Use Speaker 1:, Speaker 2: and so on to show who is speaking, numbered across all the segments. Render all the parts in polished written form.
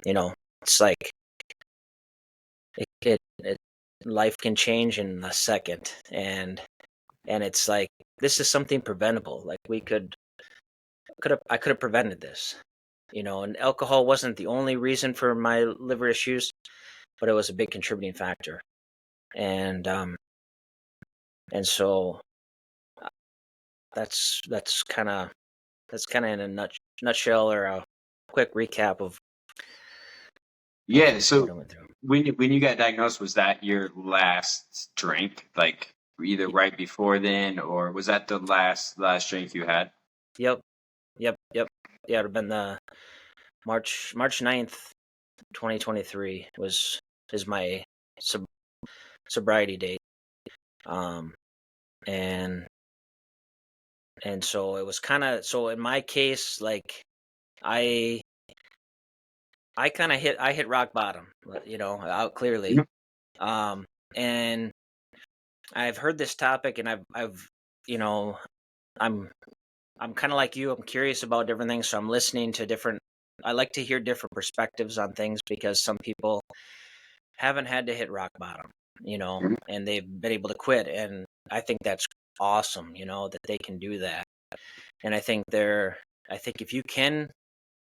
Speaker 1: It's like it life can change in a second, and it's like this is something preventable. Like I could have prevented this, and alcohol wasn't the only reason for my liver issues, but it was a big contributing factor. And so that's kind of in a nutshell, or a quick recap of
Speaker 2: Yeah.
Speaker 1: what
Speaker 2: So
Speaker 1: I went through.
Speaker 2: when you got diagnosed, was that your last drink? Like either right before then, or was that the last drink you had?
Speaker 1: Yep, yep, yep. Yeah, it would have been the March 9th, 2023 is my sobriety date. Um, and so it was kind of, so in my case, like I kind of hit rock bottom, out clearly.
Speaker 2: Mhm.
Speaker 1: And I've heard this topic, and I've you know I'm kind of like you. I'm curious about different things, so I'm listening to different. I like to hear different perspectives on things, because some people haven't had to hit rock bottom, and they've been able to quit, and I think that's awesome, that they can do that. And I think if you can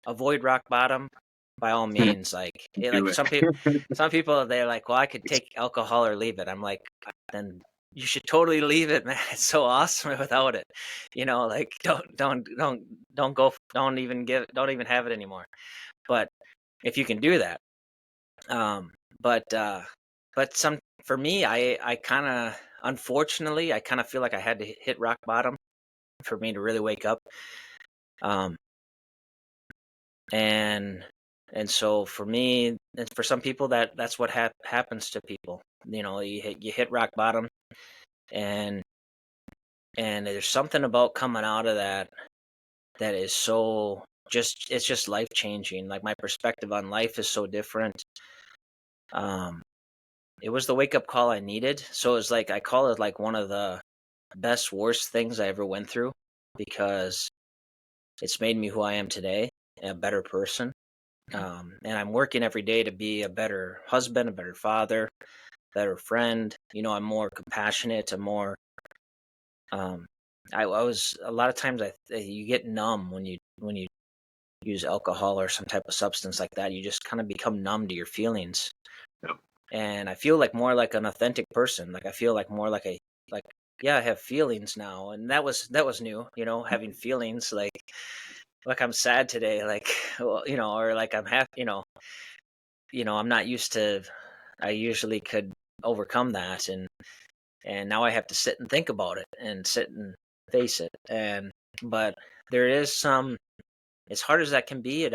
Speaker 1: avoid rock bottom, by all means.
Speaker 2: Do
Speaker 1: Like
Speaker 2: it.
Speaker 1: some people, they're like, well, I could take alcohol or leave it. I'm like, then you should totally leave it, man. It's so awesome without it. Like don't even have it anymore. But if you can do that, um, but some for me, I kind of, unfortunately, I kind of feel like I had to hit rock bottom for me to really wake up. Um, and so for me, and for some people, that's what happens to people. You hit rock bottom, and there's something about coming out of that is so it's just life changing. Like, my perspective on life is so different. Um, it was the wake up call I needed. So it's like, I call it like one of the best worst things I ever went through, because it's made me who I am today, a better person. And I'm working every day to be a better husband, a better father, better friend. I'm more compassionate. I'm more. I was, a lot of times, you get numb when you use alcohol or some type of substance like that. You just kind of become numb to your feelings,
Speaker 2: Yep.
Speaker 1: and I feel like more like an authentic person. Like, I feel like more like like yeah, I have feelings now, and that was new. Having feelings, like I'm sad today, like, well, or like I'm happy. I'm not used to. I usually could overcome that, and now I have to sit and think about it and sit and face it. But there is some, as hard as that can be, it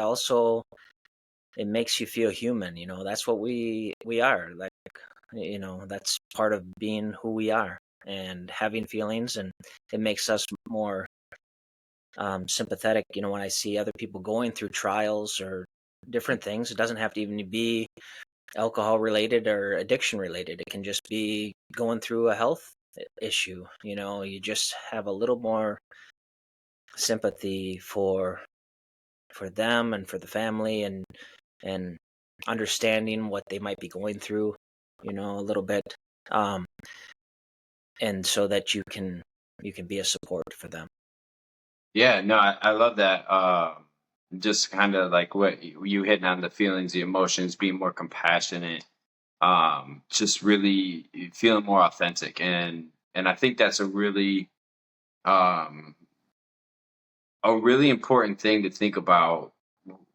Speaker 1: makes you feel human. That's what we are. Like, that's part of being who we are, and having feelings, and it makes us more sympathetic. When I see other people going through trials or different things, it doesn't have to even be alcohol related or addiction related. It can just be going through a health issue. You just have a little more sympathy for them and for the family, and and understanding what they might be going through, a little bit, um, and so that you can be a support for them.
Speaker 2: Yeah, no, I love that. Just kind of like what you hitting on, the feelings, the emotions, being more compassionate, just really feeling more authentic, and I think that's um, a really important thing to think about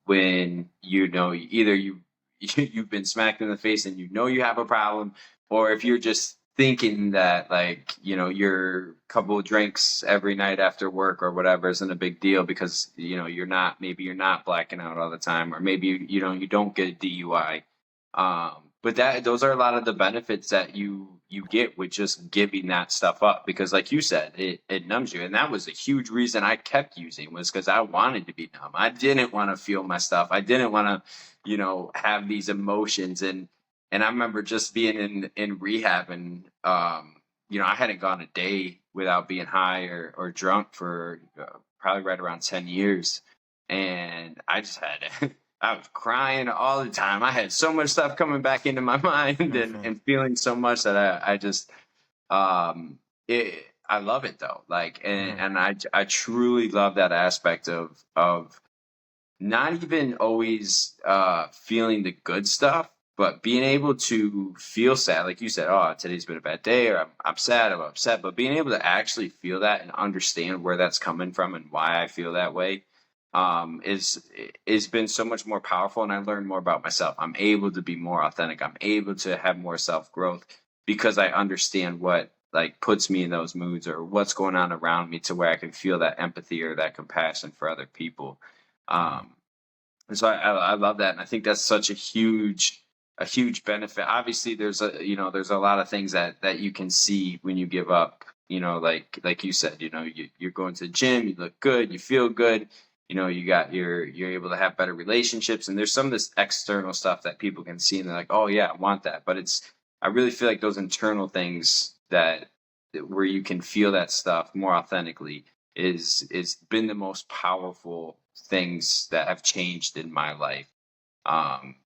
Speaker 2: when either you've been smacked in the face and you have a problem, or if you're just thinking that, like, your couple of drinks every night after work or whatever isn't a big deal because you're not blacking out all the time, or maybe you don't get a DUI. But those are a lot of the benefits that you get with just giving that stuff up, because like you said, it numbs you. And that was a huge reason I kept using, was because I wanted to be numb. I didn't want to feel my stuff. I didn't want to, have these emotions. And I remember just being in rehab, and I hadn't gone a day without being high or drunk for probably right around 10 years. And I just had I was crying all the time. I had so much stuff coming back into my mind
Speaker 1: Hmm.
Speaker 2: and feeling so much that I just um I love it though. Like
Speaker 1: Hmm.
Speaker 2: and I truly love that aspect of not even always feeling the good stuff, but being able to feel sad. Like you said, oh, today's been a bad day, or I'm sad, I'm upset. But being able to actually feel that and understand where that's coming from and why I feel that way is been so much more powerful. And I learned more about myself. I'm able to be more authentic. I'm able to have more self growth because I understand what like puts me in those moods or what's going on around me to where I can feel that empathy or that compassion for other people.
Speaker 1: Hmm.
Speaker 2: um, and so I love that, and I think that's such a huge benefit. Obviously, there's a lot of things that you can see when you give up. Like you said, you're going to the gym, you look good, you feel good. You're able to have better relationships, and there's some of this external stuff that people can see, and they're like, oh yeah, I want that. But I really feel like those internal things that where you can feel that stuff more authentically is been the most powerful things that have changed in my life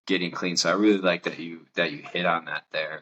Speaker 2: getting clean. So I really like that you hit on that there.